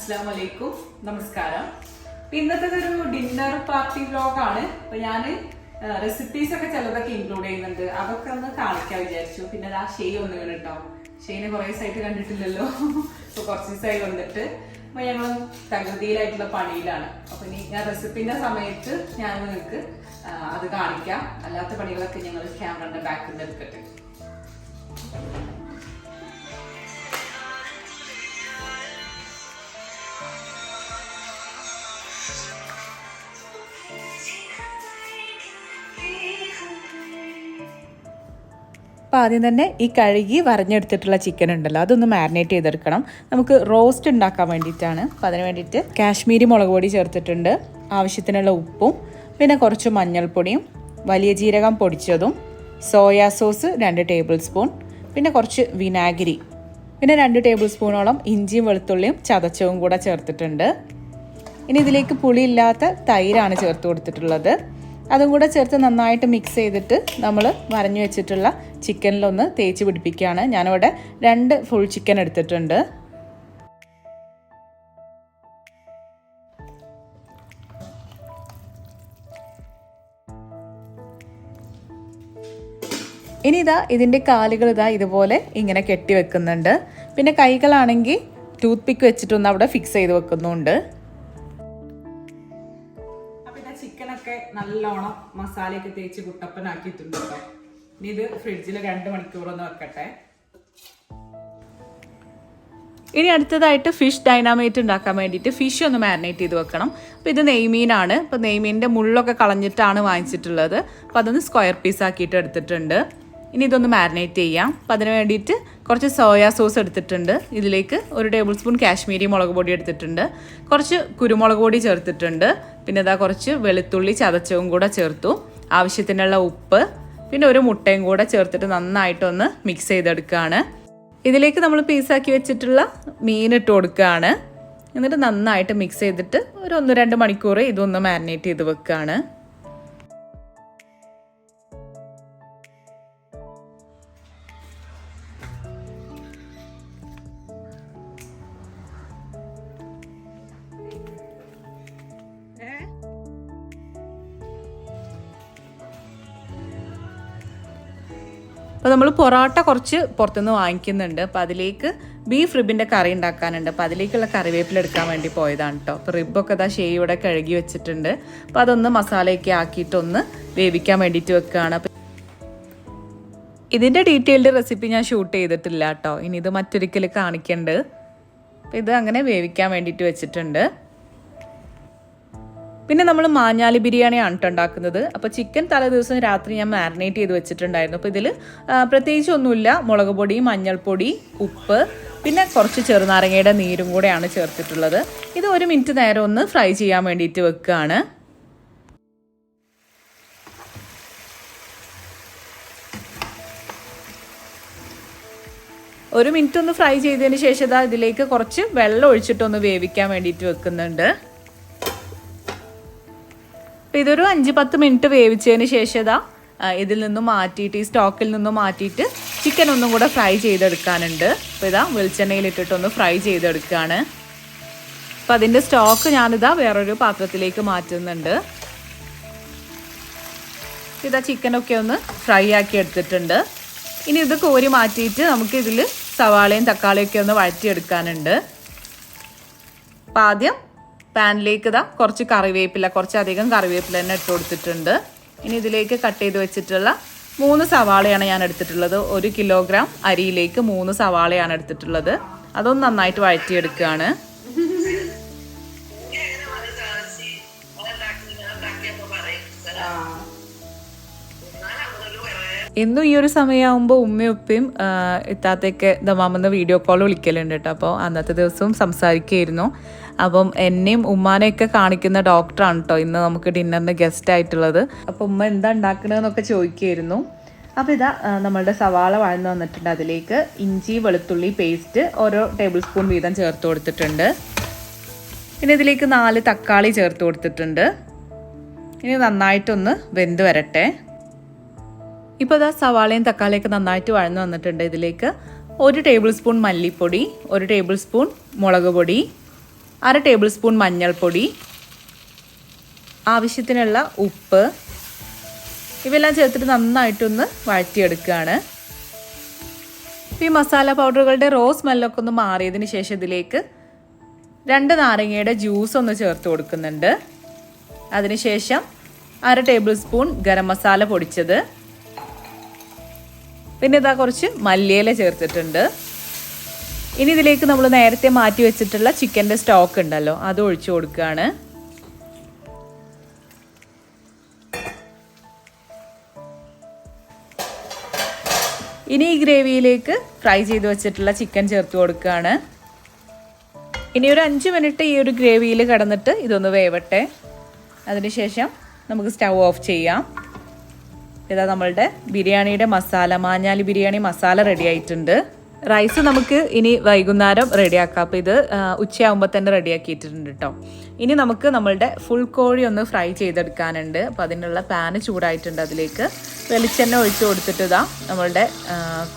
Assalamualaikum. Namaskaram. ഇന്നത്തെ ഒരു dinner party vlog ആണ്. അപ്പോൾ ഞാൻ റെസിപ്പീസ് ഒക്കെ ചിലതൊക്കെ ഇൻക്ലൂഡ് ചെയ്യുന്നുണ്ട്. അതൊക്കെ ഒന്ന് കാണിക്കാൻ വിചാരിച്ചു. പിന്നെ ആ ഷെയ് ഒന്ന് കേട്ടോ. ഷെയ്നെ കുറേ ദിവസമായിട്ട് കണ്ടിട്ടില്ലല്ലോ. അപ്പോൾ കുറച്ച് ദിവസമായി വന്നിട്ട് അപ്പോൾ ഞങ്ങൾ തകൃതിയിലായിട്ടുള്ള പണിയിലാണ്. അപ്പോൾ ഇനി ഞാൻ റെസിപ്പിന്റെ സമയത്ത് ഞാൻ നിങ്ങൾക്ക് അത് കാണിക്കാം. അല്ലാത്ത പണികളൊക്കെ ഞങ്ങൾ ക്യാമറയുടെ ബാക്കിൽ നിന്ന് എടുക്കട്ടെ. അപ്പോൾ ആദ്യം തന്നെ ഈ കഴുകി വരഞ്ഞെടുത്തിട്ടുള്ള ചിക്കൻ ഉണ്ടല്ലോ അതൊന്ന് മാരിനേറ്റ് ചെയ്തെടുക്കണം. നമുക്ക് റോസ്റ്റ് ഉണ്ടാക്കാൻ വേണ്ടിയിട്ടാണ്. അപ്പോൾ അതിന് വേണ്ടിയിട്ട് കാശ്മീരി മുളക് പൊടി ചേർത്തിട്ടുണ്ട്, ആവശ്യത്തിനുള്ള ഉപ്പും പിന്നെ കുറച്ച് മഞ്ഞൾപ്പൊടിയും വലിയ ജീരകം പൊടിച്ചതും സോയാ സോസ് 2 ടേബിൾ സ്പൂൺ പിന്നെ കുറച്ച് വിനാഗിരി പിന്നെ 2 ടേബിൾ സ്പൂണോളം ഇഞ്ചിയും വെളുത്തുള്ളിയും ചതച്ചവും കൂടെ ചേർത്തിട്ടുണ്ട്. ഇനി ഇതിലേക്ക് പുളിയില്ലാത്ത തൈരാണ് ചേർത്ത് കൊടുത്തിട്ടുള്ളത്. അതും കൂടെ ചേർത്ത് നന്നായിട്ട് മിക്സ് ചെയ്തിട്ട് നമ്മൾ വരഞ്ഞു വെച്ചിട്ടുള്ള ചിക്കനിലൊന്ന് തേച്ച് പിടിപ്പിക്കുകയാണ്. ഞാനിവിടെ 2 ഫുൾ ചിക്കൻ എടുത്തിട്ടുണ്ട്. ഇനി ഇതിൻ്റെ കാലുകൾ ഇതുപോലെ ഇങ്ങനെ കെട്ടി വെക്കുന്നുണ്ട്. പിന്നെ കൈകളാണെങ്കിൽ ടൂത്ത് പിക്ക് വെച്ചിട്ടൊന്ന് അവിടെ ഫിക്സ് ചെയ്ത് വെക്കുന്നുണ്ട്. ചിക്കനൊക്കെ നല്ലോണം മസാലയൊക്കെ തേച്ച് കുട്ടപ്പനാക്കിയിട്ടുണ്ട് കേട്ടോ. ഇനി ഇത് ഫ്രിഡ്ജിൽ 2 മണിക്കൂറൊന്ന് വെക്കട്ടെ. ഇനി അടുത്തതായിട്ട് ഫിഷ് ഡൈനാമൈറ്റ് ഉണ്ടാക്കാൻ വേണ്ടിയിട്ട് ഫിഷ് ഒന്ന് മാരിനേറ്റ് ചെയ്ത് വെക്കണം. അപ്പോൾ ഇത് നെയ്മീനാണ്. അപ്പോൾ നെയ്മീനിൻ്റെ മുള്ളൊക്കെ കളഞ്ഞിട്ടാണ് വാങ്ങിച്ചിട്ടുള്ളത്. അപ്പോൾ അതൊന്ന് സ്ക്വയർ പീസ് ആക്കിയിട്ട് എടുത്തിട്ടുണ്ട്. ഇനി ഇതൊന്ന് മാരിനേറ്റ് ചെയ്യാം. അപ്പോൾ അതിന് വേണ്ടിയിട്ട് കുറച്ച് സോയാ സോസ് എടുത്തിട്ടുണ്ട്. ഇതിലേക്ക് 1 ടേബിൾ സ്പൂൺ കാശ്മീരി മുളക് പൊടി എടുത്തിട്ടുണ്ട്, കുറച്ച് കുരുമുളക് പൊടി ചേർത്തിട്ടുണ്ട്, പിന്നെ കുറച്ച് വെളുത്തുള്ളി ചതച്ചവും കൂടെ ചേർത്തു, ആവശ്യത്തിനുള്ള ഉപ്പ് പിന്നെ 1 മുട്ടയും കൂടെ ചേർത്തിട്ട് നന്നായിട്ടൊന്ന് മിക്സ് ചെയ്തെടുക്കുകയാണ്. ഇതിലേക്ക് നമ്മൾ പീസാക്കി വെച്ചിട്ടുള്ള മീൻ ഇട്ട് കൊടുക്കുകയാണ്. എന്നിട്ട് നന്നായിട്ട് മിക്സ് ചെയ്തിട്ട് ഒരു 1-2 മണിക്കൂർ ഇതൊന്ന് മാരിനേറ്റ് ചെയ്ത് വെക്കുകയാണ്. അപ്പോൾ നമ്മൾ പൊറോട്ട കുറച്ച് പുറത്തുനിന്ന് വാങ്ങിക്കുന്നുണ്ട്. അപ്പോൾ അതിലേക്ക് ബീഫ് റിബിൻ്റെ കറി ഉണ്ടാക്കാനുണ്ട്. അപ്പോൾ അതിലേക്കുള്ള കറിവേപ്പില എടുക്കാൻ വേണ്ടി പോയതാണ് കേട്ടോ. അപ്പോൾ റിബൊക്കെ ഷെയ്യോടെ കഴുകി വെച്ചിട്ടുണ്ട്. അപ്പോൾ അതൊന്ന് മസാലയൊക്കെ ആക്കിയിട്ടൊന്ന് വേവിക്കാൻ വേണ്ടിയിട്ട് വെക്കുകയാണ്. അപ്പോൾ ഇതിൻ്റെ ഡീറ്റെയിൽഡ് റെസിപ്പി ഞാൻ ഷൂട്ട് ചെയ്തിട്ടില്ല കേട്ടോ. ഇനി ഇത് മറ്റൊരിക്കൽ കാണിക്കേണ്ടത്. അപ്പോൾ ഇത് അങ്ങനെ വേവിക്കാൻ വേണ്ടിയിട്ട് വെച്ചിട്ടുണ്ട്. പിന്നെ നമ്മൾ മാഞ്ഞാലി ബിരിയാണിയാണ് കേട്ടോ ഉണ്ടാക്കുന്നത്. അപ്പോൾ ചിക്കൻ തലേ ദിവസം രാത്രി ഞാൻ മാരിനേറ്റ് ചെയ്ത് വെച്ചിട്ടുണ്ടായിരുന്നു. അപ്പോൾ ഇതിൽ പ്രത്യേകിച്ചൊന്നുമില്ല. മുളക് പൊടി, മഞ്ഞൾപ്പൊടി, ഉപ്പ് പിന്നെ കുറച്ച് ചെറുനാരങ്ങയുടെ നീരും കൂടെയാണ് ചേർത്തിട്ടുള്ളത്. ഇത് 1 മിനിറ്റ് നേരം ഒന്ന് ഫ്രൈ ചെയ്യാൻ വേണ്ടിയിട്ട് വെക്കുകയാണ്. ഒരു മിനിറ്റ് ഒന്ന് ഫ്രൈ ചെയ്തതിന് ശേഷം ഇതിലേക്ക് കുറച്ച് വെള്ളം ഒഴിച്ചിട്ടൊന്ന് വേവിക്കാൻ വേണ്ടിയിട്ട് വെക്കുന്നുണ്ട്. അപ്പോൾ ഇതൊരു 5-10 മിനിറ്റ് വേവിച്ചതിന് ശേഷം ഇതിൽ നിന്നും മാറ്റിയിട്ട് ഈ സ്റ്റോക്കിൽ നിന്നും മാറ്റിയിട്ട് ചിക്കൻ ഒന്നും കൂടെ ഫ്രൈ ചെയ്തെടുക്കാനുണ്ട്. അപ്പോൾ വെളിച്ചെണ്ണയിലിട്ടിട്ടൊന്ന് ഫ്രൈ ചെയ്തെടുക്കുകയാണ്. അപ്പോൾ അതിൻ്റെ സ്റ്റോക്ക് ഞാനിതാ വേറൊരു പാത്രത്തിലേക്ക് മാറ്റുന്നുണ്ട്. ചിക്കനൊക്കെ ഒന്ന് ഫ്രൈ ആക്കി എടുത്തിട്ടുണ്ട്. ഇനി ഇത് കോരി മാറ്റിയിട്ട് നമുക്ക് ഇതിൽ സവാളയും തക്കാളിയൊക്കെ ഒന്ന് വഴറ്റിയെടുക്കാനുണ്ട്. അപ്പോൾ ആദ്യം പാനിലേക്ക് കുറച്ച് കറിവേപ്പില, കുറച്ചധികം കറിവേപ്പില തന്നെ ഇട്ട് കൊടുത്തിട്ടുണ്ട്. ഇനി ഇതിലേക്ക് കട്ട് ചെയ്ത് വെച്ചിട്ടുള്ള 3 സവാളയാണ് ഞാൻ എടുത്തിട്ടുള്ളത്. 1 കിലോഗ്രാം അരിയിലേക്ക് 3 സവാളയാണ് എടുത്തിട്ടുള്ളത്. അതൊന്ന് നന്നായിട്ട് വഴറ്റിയെടുക്കുകയാണ്. എന്നും ഈ ഒരു സമയമാകുമ്പോൾ ഉമ്മയും ഉപ്പയും ഇത്താത്തേക്ക് ദമാമെന്ന് വീഡിയോ കോൾ വിളിക്കലുണ്ട് കേട്ടോ. അപ്പോൾ അന്നത്തെ ദിവസവും സംസാരിക്കുകയായിരുന്നു. അപ്പം എന്നെയും ഉമ്മാനെയൊക്കെ കാണിക്കുന്ന ഡോക്ടറാണ് കേട്ടോ ഇന്ന് നമുക്ക് ഡിന്നറിന് ഗസ്റ്റ് ആയിട്ടുള്ളത്. അപ്പോൾ ഉമ്മ എന്താ ഉണ്ടാക്കണമെന്നൊക്കെ ചോദിക്കുകയായിരുന്നു. അപ്പോൾ നമ്മളുടെ സവാള വഴന്ന് വന്നിട്ടുണ്ട്. അതിലേക്ക് ഇഞ്ചി വെളുത്തുള്ളി പേസ്റ്റ് 1 ടേബിൾ സ്പൂൺ വീതം ചേർത്ത് കൊടുത്തിട്ടുണ്ട്. പിന്നെ ഇതിലേക്ക് 4 തക്കാളി ചേർത്ത് കൊടുത്തിട്ടുണ്ട്. ഇനി നന്നായിട്ടൊന്ന് വെന്ത് വരട്ടെ. ഇപ്പോൾ സവാളയും തക്കാളിയൊക്കെ നന്നായിട്ട് വഴന്ന് വന്നിട്ടുണ്ട്. ഇതിലേക്ക് 1 ടേബിൾ സ്പൂൺ മല്ലിപ്പൊടി, 1 ടേബിൾ സ്പൂൺ മുളക് പൊടി, 1 ടേബിൾ സ്പൂൺ മഞ്ഞൾപ്പൊടി, ആവശ്യത്തിനുള്ള ഉപ്പ്, ഇവയെല്ലാം ചേർത്തിട്ട് നന്നായിട്ടൊന്ന് വഴറ്റിയെടുക്കുകയാണ്. ഈ മസാല പൗഡറുകളുടെ റോ സ്മെല്ലൊക്കെ ഒന്ന് മാറിയതിന് ശേഷം ഇതിലേക്ക് 2 നാരങ്ങയുടെ ജ്യൂസ് ഒന്ന് ചേർത്ത് കൊടുക്കുന്നുണ്ട്. അതിനുശേഷം 1 ടേബിൾ സ്പൂൺ ഗരം മസാല പൊടിച്ചത്, പിന്നെ ഇതാ കുറച്ച് മല്ലിയില ചേർത്തിട്ടുണ്ട്. ഇനി ഇതിലേക്ക് നമ്മൾ നേരത്തെ മാറ്റി വെച്ചിട്ടുള്ള ചിക്കൻ്റെ സ്റ്റോക്ക് ഉണ്ടല്ലോ, അത് ഒഴിച്ചു കൊടുക്കുകയാണ്. ഇനി ഈ ഗ്രേവിയിലേക്ക് ഫ്രൈ ചെയ്ത് വെച്ചിട്ടുള്ള ചിക്കൻ ചേർത്ത് കൊടുക്കുകയാണ്. ഇനി ഒരു 5 മിനിറ്റ് ഈ ഒരു ഗ്രേവിയിൽ കിടന്നിട്ട് ഇതൊന്ന് വേവട്ടെ. അതിനുശേഷം നമുക്ക് സ്റ്റൗ ഓഫ് ചെയ്യാം. ഇതാ നമ്മളുടെ ബിരിയാണിയുടെ മസാല, മാഞ്ഞാലി ബിരിയാണി മസാല റെഡി ആയിട്ടുണ്ട്. റൈസ് നമുക്ക് ഇനി വൈകുന്നേരം റെഡിയാക്കാം. അപ്പോൾ ഇത് ഉച്ചയാകുമ്പോൾ തന്നെ റെഡിയാക്കിയിട്ടുണ്ട് കേട്ടോ. ഇനി നമുക്ക് നമ്മളുടെ ഫുൾ കോഴി ഒന്ന് ഫ്രൈ ചെയ്തെടുക്കാനുണ്ട്. അപ്പോൾ അതിനുള്ള പാന് ചൂടായിട്ടുണ്ട്. അതിലേക്ക് വെളിച്ചെണ്ണ ഒഴിച്ച് കൊടുത്തിട്ട് ഇതാ നമ്മളുടെ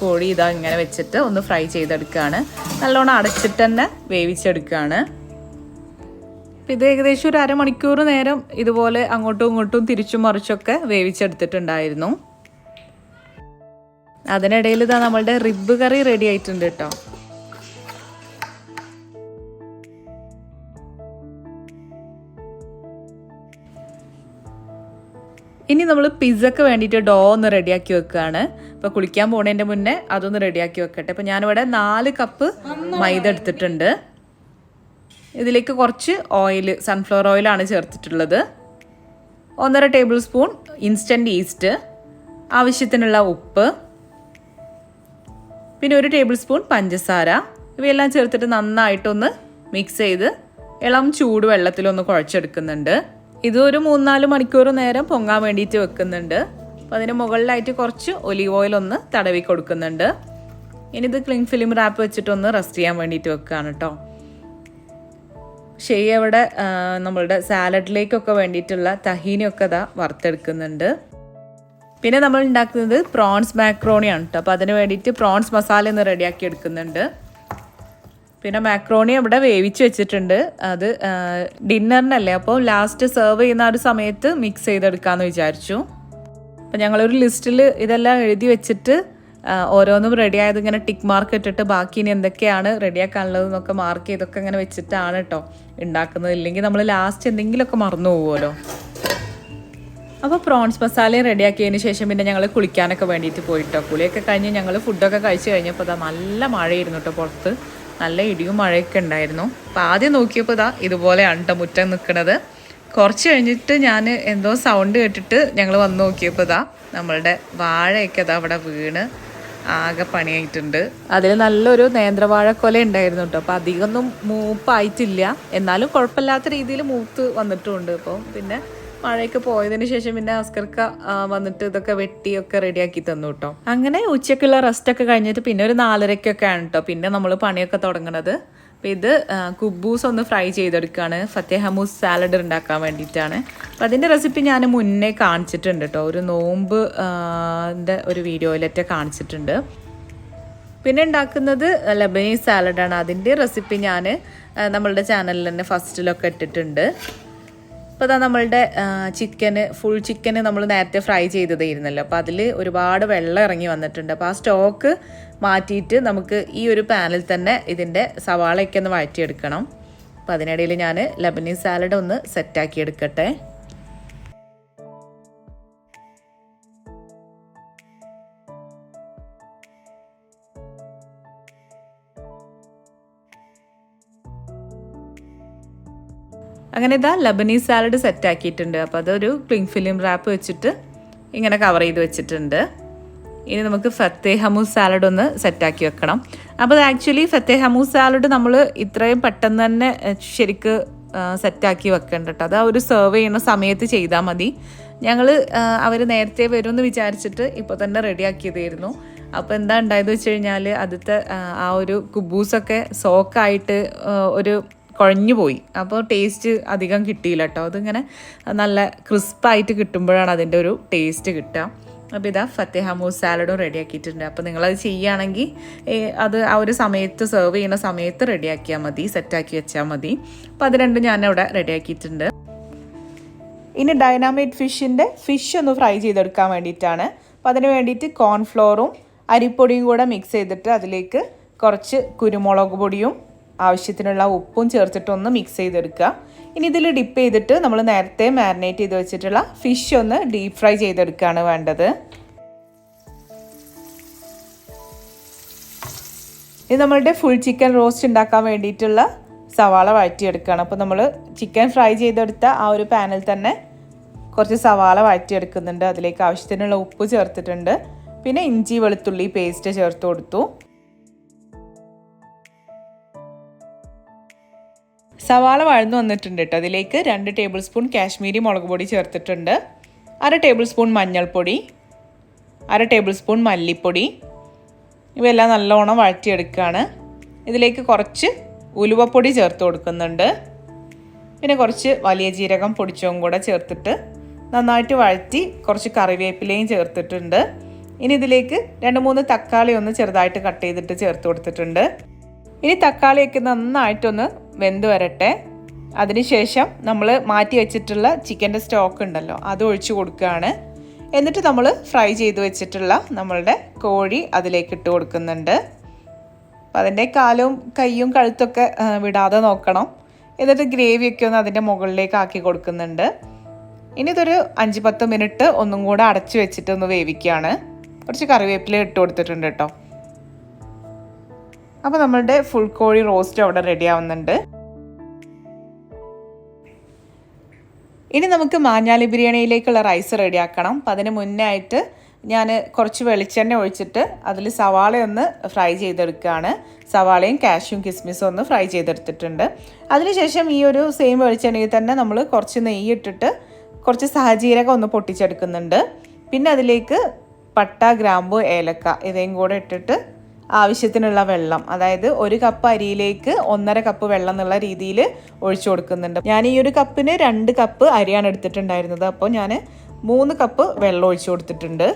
കോഴി ഇതാ ഇങ്ങനെ വെച്ചിട്ട് ഒന്ന് ഫ്രൈ ചെയ്തെടുക്കുകയാണ്. നല്ലോണം അടച്ചിട്ട് തന്നെ വേവിച്ചെടുക്കുകയാണ്. അപ്പം ഇത് ഏകദേശം ഒരു അരമണിക്കൂർ നേരം ഇതുപോലെ അങ്ങോട്ടും ഇങ്ങോട്ടും തിരിച്ചും മറിച്ചൊക്കെ വേവിച്ചെടുത്തിട്ടുണ്ടായിരുന്നു. അതിനിടയിൽ ഇതാ നമ്മളുടെ റിബ് കറി റെഡി ആയിട്ടുണ്ട് കേട്ടോ. ഇനി നമ്മൾ പിസ്സക്ക് വേണ്ടിയിട്ട് ഡോ ഒന്ന് റെഡിയാക്കി വെക്കുകയാണ്. അപ്പോൾ കുളിക്കാൻ പോകുന്നതിൻ്റെ മുന്നേ അതൊന്ന് റെഡിയാക്കി വെക്കട്ടെ. അപ്പോൾ ഞാനിവിടെ 4 കപ്പ് മൈദ എടുത്തിട്ടുണ്ട്. ഇതിലേക്ക് കുറച്ച് ഓയിൽ, സൺഫ്ലവർ ഓയിലാണ് ചേർത്തിട്ടുള്ളത്. 1.5 ടേബിൾ സ്പൂൺ ഇൻസ്റ്റൻറ്റ് ഈസ്റ്റ്, ആവശ്യത്തിനുള്ള ഉപ്പ്, പിന്നെ 1 ടേബിൾ സ്പൂൺ പഞ്ചസാര. ഇവയെല്ലാം ചേർത്തിട്ട് നന്നായിട്ടൊന്ന് മിക്സ് ചെയ്ത് ഇളം ചൂട് വെള്ളത്തിലൊന്ന് കുഴച്ചെടുക്കുന്നുണ്ട്. ഇത് ഒരു 3-4 മണിക്കൂർ നേരം പൊങ്ങാൻ വേണ്ടിയിട്ട് വെക്കുന്നുണ്ട്. അപ്പോൾ അതിന് മുകളിലായിട്ട് കുറച്ച് ഒലീവ് ഓയിൽ ഒന്ന് തടവി കൊടുക്കുന്നുണ്ട്. ഇനി ഇത് ക്ലിംഗ് ഫിലിം റാപ്പ് വെച്ചിട്ടൊന്ന് റെസ്റ്റ് ചെയ്യാൻ വേണ്ടിയിട്ട് വെക്കുകയാണ് കേട്ടോ. ഷെയ് അവിടെ നമ്മളുടെ സാലഡിലേക്കൊക്കെ വേണ്ടിയിട്ടുള്ള തഹീനൊക്കെ ഇതാ വറുത്തെടുക്കുന്നുണ്ട്. പിന്നെ നമ്മൾ ഉണ്ടാക്കുന്നത് പ്രോൺസ് മാക്രോണിയാണ് കേട്ടോ. അപ്പോൾ അതിന് വേണ്ടിയിട്ട് പ്രോൺസ് മസാല ഒന്ന് റെഡിയാക്കി എടുക്കുന്നുണ്ട്. പിന്നെ മാക്രോണി ഇവിടെ വേവിച്ച് വെച്ചിട്ടുണ്ട്. അത് ഡിന്നറിനല്ലേ, അപ്പോൾ ലാസ്റ്റ് സെർവ് ചെയ്യുന്ന ഒരു സമയത്ത് മിക്സ് ചെയ്തെടുക്കാമെന്ന് വിചാരിച്ചു. അപ്പോൾ ഞങ്ങളൊരു ലിസ്റ്റിൽ ഇതെല്ലാം എഴുതി വെച്ചിട്ട് ഓരോന്നും റെഡി ആയത് ഇങ്ങനെ ടിക്ക് മാർക്ക് ഇട്ടിട്ട് ബാക്കി ഇനി എന്തൊക്കെയാണ് റെഡിയാക്കാനുള്ളതെന്നൊക്കെ മാർക്ക് ചെയ്തൊക്കെ ഇങ്ങനെ വെച്ചിട്ടാണ് കേട്ടോ ഉണ്ടാക്കുന്നത്. ഇല്ലെങ്കിൽ നമ്മൾ ലാസ്റ്റ് എന്തെങ്കിലുമൊക്കെ മറന്നു പോകുമല്ലോ. അപ്പോൾ പ്രോൺസ് മസാലയും റെഡിയാക്കിയതിന് ശേഷം പിന്നെ ഞങ്ങൾ കുളിക്കാനൊക്കെ വേണ്ടിയിട്ട് പോയിട്ടോ. കുളിയൊക്കെ കഴിഞ്ഞ് ഞങ്ങൾ ഫുഡൊക്കെ കഴിച്ച് കഴിഞ്ഞപ്പോൾ ഇതാ നല്ല മഴയായിരുന്നു കേട്ടോ. പുറത്ത് നല്ല ഇടിയും മഴയൊക്കെ ഉണ്ടായിരുന്നു. അപ്പോൾ ആദ്യം നോക്കിയപ്പോൾ ഇതാ ഇതുപോലെയാണ് കേട്ടോ മുറ്റം നിൽക്കുന്നത്. കുറച്ച് കഴിഞ്ഞിട്ട് ഞാൻ എന്തോ സൗണ്ട് കേട്ടിട്ട് ഞങ്ങൾ വന്ന് നോക്കിയപ്പോൾ ഇതാ നമ്മളുടെ വാഴയൊക്കെ ഇതാ അവിടെ വീണ് ആകെ പണിയായിട്ടുണ്ട്. അതിൽ നല്ലൊരു നേന്ത്രവാഴക്കൊല ഉണ്ടായിരുന്നു കേട്ടോ. അപ്പോൾ അധികമൊന്നും മൂപ്പായിട്ടില്ല, എന്നാലും കുഴപ്പമില്ലാത്ത രീതിയിൽ മൂത്ത് വന്നിട്ടുമുണ്ട്. അപ്പോൾ പിന്നെ മഴയൊക്കെ പോയതിന് ശേഷം പിന്നെ ഹസ്കർക്ക വന്നിട്ട് ഇതൊക്കെ വെട്ടിയൊക്കെ റെഡിയാക്കി തന്നു കേട്ടോ. അങ്ങനെ ഉച്ചയ്ക്കുള്ള റെസ്റ്റൊക്കെ കഴിഞ്ഞിട്ട് പിന്നെ ഒരു 4:30 ആണ് കേട്ടോ പിന്നെ നമ്മൾ പണിയൊക്കെ തുടങ്ങണത്. അപ്പോൾ ഇത് കുബൂസ് ഒന്ന് ഫ്രൈ ചെയ്തെടുക്കുകയാണ്. ഫത്തേ ഹമൂസ് സാലഡ് ഉണ്ടാക്കാൻ വേണ്ടിയിട്ടാണ്. അപ്പോൾ അതിൻ്റെ റെസിപ്പി ഞാൻ മുന്നേ കാണിച്ചിട്ടുണ്ട് കേട്ടോ. ഒരു നോമ്പ് ഒരു വീഡിയോയിലൊക്കെ കാണിച്ചിട്ടുണ്ട്. പിന്നെ ഉണ്ടാക്കുന്നത് ലബനീസ് സാലഡാണ്. അതിൻ്റെ റെസിപ്പി ഞാൻ നമ്മളുടെ ചാനലിൽ തന്നെ ഫസ്റ്റിലൊക്കെ ഇട്ടിട്ടുണ്ട്. അപ്പോൾ അതാ നമ്മളുടെ ഫുൾ ചിക്കന് നമ്മൾ നേരത്തെ ഫ്രൈ ചെയ്തതായിരുന്നല്ലോ. അപ്പോൾ അതിൽ ഒരുപാട് വെള്ളം ഇറങ്ങി വന്നിട്ടുണ്ട്. അപ്പോൾ ആ സ്റ്റോക്ക് മാറ്റിയിട്ട് നമുക്ക് ഈ ഒരു പാനിൽ തന്നെ ഇതിൻ്റെ സവാളയൊക്കെ ഒന്ന് വഴറ്റിയെടുക്കണം. അപ്പോൾ അതിനിടയിൽ ഞാൻ ലബനീസ് സാലഡ് ഒന്ന് സെറ്റാക്കി എടുക്കട്ടെ. അങ്ങനെ ഇതാ ലബനീസ് സാലഡ് സെറ്റാക്കിയിട്ടുണ്ട്. അപ്പോൾ അതൊരു ക്ലിംഗ് ഫിലിം റാപ്പ് വെച്ചിട്ട് ഇങ്ങനെ കവർ ചെയ്ത് വെച്ചിട്ടുണ്ട്. ഇനി നമുക്ക് ഫത്തേ ഹമൂസ് സാലഡ് ഒന്ന് സെറ്റാക്കി വെക്കണം. അപ്പോൾ അത് ആക്ച്വലി ഫത്തേ ഹമൂസ് സാലഡ് നമ്മൾ ഇത്രയും പെട്ടെന്ന് തന്നെ ശരിക്ക് സെറ്റാക്കി വെക്കേണ്ട കേട്ടോ. അത് ഒരു സെർവ് ചെയ്യുന്ന സമയത്ത് ചെയ്താൽ മതി. ഞങ്ങൾ അവർ നേരത്തെ വരുമെന്ന് വിചാരിച്ചിട്ട് ഇപ്പോൾ തന്നെ റെഡിയാക്കിയതായിരുന്നു. അപ്പോൾ എന്താ ഉണ്ടായത് വെച്ച് കഴിഞ്ഞാൽ ആദ്യത്തെ ആ ഒരു കുബൂസൊക്കെ സോക്കായിട്ട് ഒരു കുഴഞ്ഞു പോയി. അപ്പോൾ ടേസ്റ്റ് അധികം കിട്ടിയില്ല കേട്ടോ. അതിങ്ങനെ നല്ല ക്രിസ്പായിട്ട് കിട്ടുമ്പോഴാണ് അതിൻ്റെ ഒരു ടേസ്റ്റ് കിട്ടുക. അപ്പോൾ ഇതാ ഫത്തേഹ മൂസ് സാലഡും റെഡിയാക്കിയിട്ടുണ്ട്. അപ്പോൾ നിങ്ങളത് ചെയ്യുകയാണെങ്കിൽ അത് ആ ഒരു സമയത്ത് സെർവ് ചെയ്യുന്ന സമയത്ത് റെഡിയാക്കിയാൽ മതി, സെറ്റാക്കി വെച്ചാൽ മതി. അപ്പോൾ അത് രണ്ടും ഞാനവിടെ റെഡിയാക്കിയിട്ടുണ്ട്. ഇനി ഡൈനാമൈറ്റ് ഫിഷ് ഒന്ന് ഫ്രൈ ചെയ്തെടുക്കാൻ വേണ്ടിയിട്ടാണ്. അപ്പോൾ അതിന് വേണ്ടിയിട്ട് കോൺഫ്ലോറും അരിപ്പൊടിയും കൂടെ മിക്സ് ചെയ്തിട്ട് അതിലേക്ക് കുറച്ച് കുരുമുളക് പൊടിയും ആവശ്യത്തിനുള്ള ഉപ്പും ചേർത്തിട്ടൊന്ന് മിക്സ് ചെയ്തെടുക്കുക. ഇനി ഇതിൽ ഡിപ്പ് ചെയ്തിട്ട് നമ്മൾ നേരത്തെ മാരിനേറ്റ് ചെയ്ത് വെച്ചിട്ടുള്ള ഫിഷ് ഒന്ന് ഡീപ്പ് ഫ്രൈ ചെയ്തെടുക്കുകയാണ് വേണ്ടത്. ഇത് നമ്മളുടെ ഫുൾ ചിക്കൻ റോസ്റ്റ് ഉണ്ടാക്കാൻ വേണ്ടിയിട്ടുള്ള സവാള വഴറ്റിയെടുക്കുകയാണ്. അപ്പോൾ നമ്മൾ ചിക്കൻ ഫ്രൈ ചെയ്തെടുത്ത ആ ഒരു പാനിൽ തന്നെ കുറച്ച് സവാള വഴറ്റിയെടുക്കുന്നുണ്ട്. അതിലേക്ക് ആവശ്യത്തിനുള്ള ഉപ്പ് ചേർത്തിട്ടുണ്ട്. പിന്നെ ഇഞ്ചി വെളുത്തുള്ളി പേസ്റ്റ് ചേർത്ത് കൊടുത്തു. സവാള വഴന്നു വന്നിട്ടുണ്ട് കേട്ടോ. അതിലേക്ക് 2 ടേബിൾ സ്പൂൺ കാശ്മീരി മുളക് പൊടി ചേർത്തിട്ടുണ്ട്. 1/2 ടേബിൾ സ്പൂൺ മഞ്ഞൾപ്പൊടി, 1/2 ടേബിൾ സ്പൂൺ മല്ലിപ്പൊടി, ഇവയെല്ലാം നല്ലോണം വഴറ്റിയെടുക്കുകയാണ്. ഇതിലേക്ക് കുറച്ച് ഉലുവപ്പൊടി ചേർത്ത് കൊടുക്കുന്നുണ്ട്. പിന്നെ കുറച്ച് വലിയ ജീരകം പൊടിച്ചതും കൂടെ ചേർത്തിട്ട് നന്നായിട്ട് വഴറ്റി കുറച്ച് കറിവേപ്പിലയും ചേർത്തിട്ടുണ്ട്. ഇനി ഇതിലേക്ക് 2-3 തക്കാളി ഒന്ന് ചെറുതായിട്ട് കട്ട് ചെയ്തിട്ട് ചേർത്ത് കൊടുത്തിട്ടുണ്ട്. ഇനി തക്കാളിയൊക്കെ നന്നായിട്ടൊന്ന് വെന്ത് വരട്ടെ. അതിനുശേഷം നമ്മൾ മാറ്റി വെച്ചിട്ടുള്ള ചിക്കൻ്റെ സ്റ്റോക്ക് ഉണ്ടല്ലോ, അത് ഒഴിച്ചു കൊടുക്കുകയാണ്. എന്നിട്ട് നമ്മൾ ഫ്രൈ ചെയ്ത് വെച്ചിട്ടുള്ള നമ്മളുടെ കോഴി അതിലേക്ക് ഇട്ട് കൊടുക്കുന്നുണ്ട്. അപ്പോൾ അതിൻ്റെ കാലും കൈയും കഴുത്തൊക്കെ വിടാതെ നോക്കണം. എന്നിട്ട് ഗ്രേവിയൊക്കെ ഒന്ന് അതിൻ്റെ മുകളിലേക്ക് ആക്കി കൊടുക്കുന്നുണ്ട്. ഇനി ഇതൊരു 5-10 മിനിറ്റ് ഒന്നും കൂടെ അടച്ചു വെച്ചിട്ട് ഒന്ന് വേവിക്കുകയാണ്. കുറച്ച് കറിവേപ്പില ഇട്ട് കൊടുത്തിട്ടുണ്ട് കേട്ടോ. അപ്പോൾ നമ്മളുടെ ഫുൾ കോഴി റോസ്റ്റ് അവിടെ റെഡി ആവുന്നുണ്ട്. ഇനി നമുക്ക് മാഞ്ഞാലി ബിരിയാണിയിലേക്കുള്ള റൈസ് റെഡിയാക്കണം. അപ്പം അതിന് മുന്നേ ആയിട്ട് ഞാൻ കുറച്ച് വെളിച്ചെണ്ണ ഒഴിച്ചിട്ട് അതിൽ സവാള ഒന്ന് ഫ്രൈ ചെയ്തെടുക്കുകയാണ്. സവാളയും കാഷ്യൂം കിസ്മിസും ഒന്ന് ഫ്രൈ ചെയ്തെടുത്തിട്ടുണ്ട്. അതിനുശേഷം ഈ ഒരു സെയിം വെളിച്ചെണ്ണയിൽ തന്നെ നമ്മൾ കുറച്ച് നെയ്യ് ഇട്ടിട്ട് കുറച്ച് സഹജീരകം ഒന്ന് പൊട്ടിച്ചെടുക്കുന്നുണ്ട്. പിന്നെ അതിലേക്ക് പട്ട, ഗ്രാമ്പു, ഏലക്ക ഇവയും കൂടെ ഇട്ടിട്ട് ആവശ്യത്തിനുള്ള വെള്ളം, അതായത് 1 കപ്പ് അരിയിലേക്ക് 1.5 കപ്പ് വെള്ളം എന്നുള്ള രീതിയിൽ ഒഴിച്ചു കൊടുക്കുന്നുണ്ട്. ഞാൻ ഈ ഒരു കപ്പിന് 2 കപ്പ് അരിയാണ് എടുത്തിട്ടുണ്ടായിരുന്നത്. അപ്പോൾ ഞാൻ 3 കപ്പ് വെള്ളം ഒഴിച്ചു കൊടുത്തിട്ടുണ്ട്.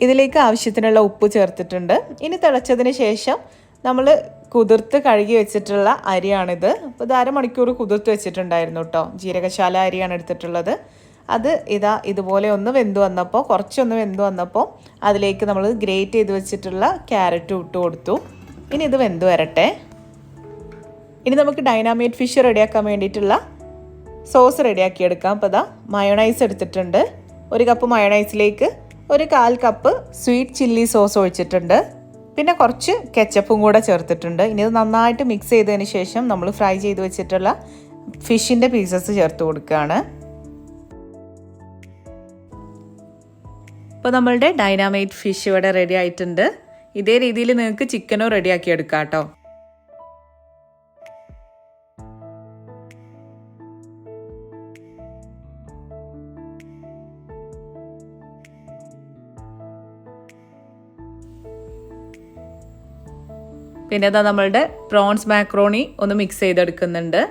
ഇതിലേക്ക് ആവശ്യത്തിനുള്ള ഉപ്പ് ചേർത്തിട്ടുണ്ട്. ഇനി തിളച്ചതിന് ശേഷം നമ്മൾ കുതിർത്ത് കഴുകി വെച്ചിട്ടുള്ള അരിയാണിത്. അപ്പോൾ ഇത് 1/2 മണിക്കൂർ കുതിർത്ത് വെച്ചിട്ടുണ്ടായിരുന്നു കേട്ടോ. ജീരകശാല അരിയാണ് എടുത്തിട്ടുള്ളത്. അത് ഇതുപോലെ ഒന്ന് വെന്ത് വന്നപ്പോൾ, കുറച്ചൊന്ന് വെന്ത് വന്നപ്പോൾ അതിലേക്ക് നമ്മൾ ഗ്രേറ്റ് ചെയ്ത് വെച്ചിട്ടുള്ള ക്യാരറ്റും ഇട്ട് കൊടുത്തു. ഇനി ഇത് വെന്ത് വരട്ടെ. ഇനി നമുക്ക് ഡൈനാമൈറ്റ് ഫിഷ് റെഡിയാക്കാൻ വേണ്ടിയിട്ടുള്ള സോസ് റെഡിയാക്കിയെടുക്കാം. അപ്പോൾ മയോണൈസ് എടുത്തിട്ടുണ്ട്. 1 കപ്പ് മയോണൈസിലേക്ക് 1/4 കപ്പ് സ്വീറ്റ് ചില്ലി സോസ് ഒഴിച്ചിട്ടുണ്ട്. പിന്നെ കുറച്ച് കെച്ചപ്പും കൂടെ ചേർത്തിട്ടുണ്ട്. ഇനി ഇത് നന്നായിട്ട് മിക്സ് ചെയ്തതിന് ശേഷം നമ്മൾ ഫ്രൈ ചെയ്ത് വെച്ചിട്ടുള്ള ഫിഷിൻ്റെ പീസസ് ചേർത്ത് കൊടുക്കുകയാണ്. അപ്പോൾ നമ്മളുടെ ഡൈനാമൈറ്റ് ഫിഷ് ഇവിടെ റെഡി ആയിട്ടുണ്ട്. ഇതേ രീതിയിൽ നിങ്ങൾക്ക് ചിക്കനും റെഡിയാക്കി എടുക്കാം കേട്ടോ. പിന്നെ ഇതാ നമ്മളുടെ പ്രോൺസ് മാക്രോണി ഒന്ന് മിക്സ് ചെയ്തെടുക്കുന്നുണ്ട്.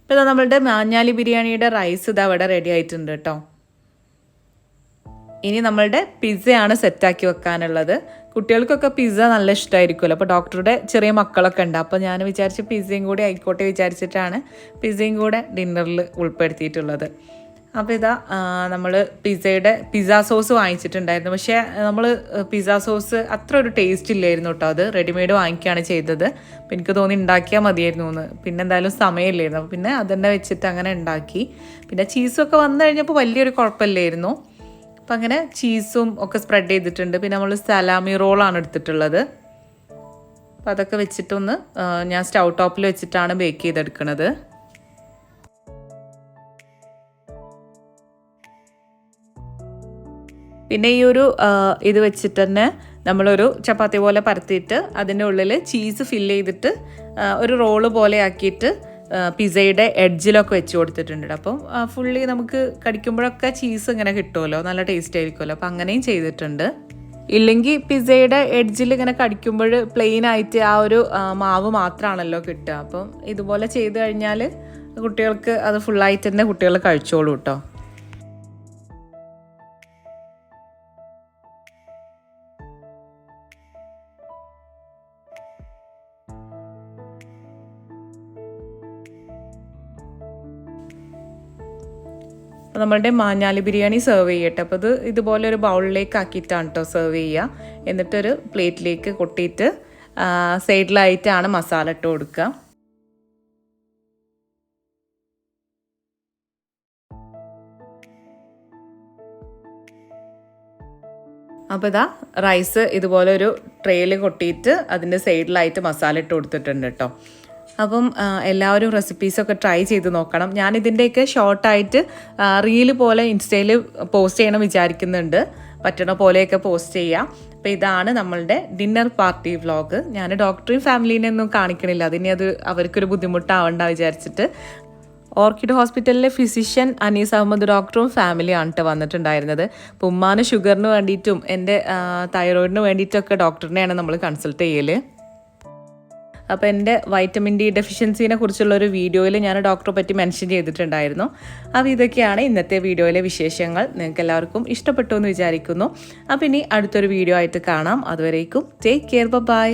അപ്പോൾ ഇതാ നമ്മളുടെ മാഞ്ഞാലി ബിരിയാണിയുടെ റൈസ് ഇതാ ഇവിടെ റെഡി ആയിട്ടുണ്ട് കേട്ടോ. ഇനി നമ്മളുടെ പിസ്സയാണ് സെറ്റാക്കി വെക്കാനുള്ളത്. കുട്ടികൾക്കൊക്കെ പിസ്സ നല്ല ഇഷ്ടമായിരിക്കുമല്ലോ. അപ്പോൾ ഡോക്ടറുടെ ചെറിയ മക്കളൊക്കെ ഉണ്ട്. അപ്പോൾ ഞാൻ വിചാരിച്ച് പിസ്സയും കൂടി ആയിക്കോട്ടെ വിചാരിച്ചിട്ടാണ് പിസ്സയും കൂടെ ഡിന്നറിൽ ഉൾപ്പെടുത്തിയിട്ടുള്ളത്. അപ്പോൾ ഇതാ നമ്മൾ പിസ്സ സോസ് വാങ്ങിച്ചിട്ടുണ്ടായിരുന്നു. പക്ഷേ നമ്മൾ പിസ്സ സോസ് അത്ര ഒരു ടേസ്റ്റ് ഇല്ലായിരുന്നു കേട്ടോ. അത് റെഡിമെയ്ഡ് വാങ്ങിക്കുകയാണ് ചെയ്തത്. അപ്പോൾ എനിക്ക് തോന്നി ഉണ്ടാക്കിയാൽ മതിയായിരുന്നു എന്ന്. പിന്നെ എന്തായാലും സമയമില്ലായിരുന്നു. അപ്പോൾ പിന്നെ അതന്നെ വെച്ചിട്ട് അങ്ങനെ ഉണ്ടാക്കി. പിന്നെ ചീസൊക്കെ വന്നു കഴിഞ്ഞപ്പോൾ വലിയൊരു കുഴപ്പമില്ലായിരുന്നു. അപ്പം അങ്ങനെ ചീസും ഒക്കെ സ്പ്രെഡ് ചെയ്തിട്ടുണ്ട്. പിന്നെ നമ്മൾ സലാമി റോളാണ് എടുത്തിട്ടുള്ളത്. അപ്പം അതൊക്കെ വെച്ചിട്ടൊന്ന് ഞാൻ സ്റ്റൗ ടോപ്പിൽ വെച്ചിട്ടാണ് ബേക്ക് ചെയ്തെടുക്കുന്നത്. പിന്നെ ഈ ഒരു ഇത് വെച്ചിട്ട് തന്നെ നമ്മളൊരു ചപ്പാത്തി പോലെ പരത്തിയിട്ട് അതിൻ്റെ ഉള്ളിൽ ചീസ് ഫില്ല് ചെയ്തിട്ട് ഒരു റോള് പോലെ ആക്കിയിട്ട് പിസ്സയുടെ എഡ്ജിലൊക്കെ വെച്ച് കൊടുത്തിട്ടുണ്ട്. അപ്പം ഫുള്ളി നമുക്ക് കടിക്കുമ്പോഴൊക്കെ ചീസ് ഇങ്ങനെ കിട്ടുമല്ലോ, നല്ല ടേസ്റ്റ് ആയിരിക്കുമല്ലോ. അപ്പം അങ്ങനെയും ചെയ്തിട്ടുണ്ട്. ഇല്ലെങ്കിൽ പിസ്സയുടെ എഡ്ജിൽ ഇങ്ങനെ കടിക്കുമ്പോൾ പ്ലെയിൻ ആയിട്ട് ആ ഒരു മാവ് മാത്രമാണല്ലോ കിട്ടുക. അപ്പം ഇതുപോലെ ചെയ്ത് കഴിഞ്ഞാൽ കുട്ടികൾക്ക് അത് ഫുള്ളായിട്ട് തന്നെ കുട്ടികൾ കഴിച്ചോളൂ കേട്ടോ. അപ്പോൾ നമ്മളുടെ മാഞ്ഞാലി ബിരിയാണി സെർവ് ചെയ്യട്ടെ. അപ്പോൾ ഇത് ഇതുപോലെ ഒരു ബൗളിലേക്ക് ആക്കിയിട്ടാണ് കേട്ടോ സെർവ് ചെയ്യുക. എന്നിട്ടൊരു പ്ലേറ്റിലേക്ക് കൊട്ടിയിട്ട് സൈഡിലായിട്ടാണ് മസാല ഇട്ട് കൊടുക്കുക. അപ്പോൾ ഇതാ റൈസ് ഇതുപോലെ ഒരു ട്രേയിൽ കൊട്ടിയിട്ട് അതിൻ്റെ സൈഡിലായിട്ട് മസാല ഇട്ട് കൊടുത്തിട്ടുണ്ട് കേട്ടോ. അപ്പം എല്ലാവരും റെസിപ്പീസൊക്കെ ട്രൈ ചെയ്ത് നോക്കണം. ഞാനിതിൻ്റെയൊക്കെ ഷോർട്ടായിട്ട് റീല് പോലെ ഇൻസ്റ്റയിൽ പോസ്റ്റ് ചെയ്യണം വിചാരിക്കുന്നുണ്ട്. പറ്റണ പോലെയൊക്കെ പോസ്റ്റ് ചെയ്യാം. അപ്പോൾ ഇതാണ് നമ്മളുടെ ഡിന്നർ പാർട്ടി വ്ളോഗ്. ഞാൻ ഡോക്ടറെയും ഫാമിലീനെ ഒന്നും കാണിക്കണില്ല, അതിനെ അത് അവർക്കൊരു ബുദ്ധിമുട്ടാവണ്ട വിചാരിച്ചിട്ട്. ഓർക്കിഡ് ഹോസ്പിറ്റലിലെ ഫിസിഷ്യൻ അനീസ് അഹമ്മദ് ഡോക്ടറും ഫാമിലിയാണ് കേട്ടോ വന്നിട്ടുണ്ടായിരുന്നത്. അപ്പോൾ ഉമ്മാന് ഷുഗറിന് വേണ്ടിയിട്ടും എൻ്റെ തൈറോയിഡിന് വേണ്ടിയിട്ടൊക്കെ ഡോക്ടറിനെയാണ് നമ്മൾ കൺസൾട്ട് ചെയ്യൽ. അപ്പോൾ എൻ്റെ വൈറ്റമിൻ ഡി ഡെഫിഷ്യൻസിനെ കുറിച്ചുള്ളൊരു വീഡിയോയിൽ ഞാൻ ഡോക്ടറെ പറ്റി മെൻഷൻ ചെയ്തിട്ടുണ്ടായിരുന്നു. അപ്പോൾ ഇതൊക്കെയാണ് ഇന്നത്തെ വീഡിയോയിലെ വിശേഷങ്ങൾ. നിങ്ങൾക്ക് എല്ലാവർക്കും ഇഷ്ടപ്പെട്ടു എന്ന് വിചാരിക്കുന്നു. അപ്പോൾ ഇനി അടുത്തൊരു വീഡിയോ ആയിട്ട് കാണാം. അതുവരേക്കും ടേക്ക് കെയർ, ബൈ.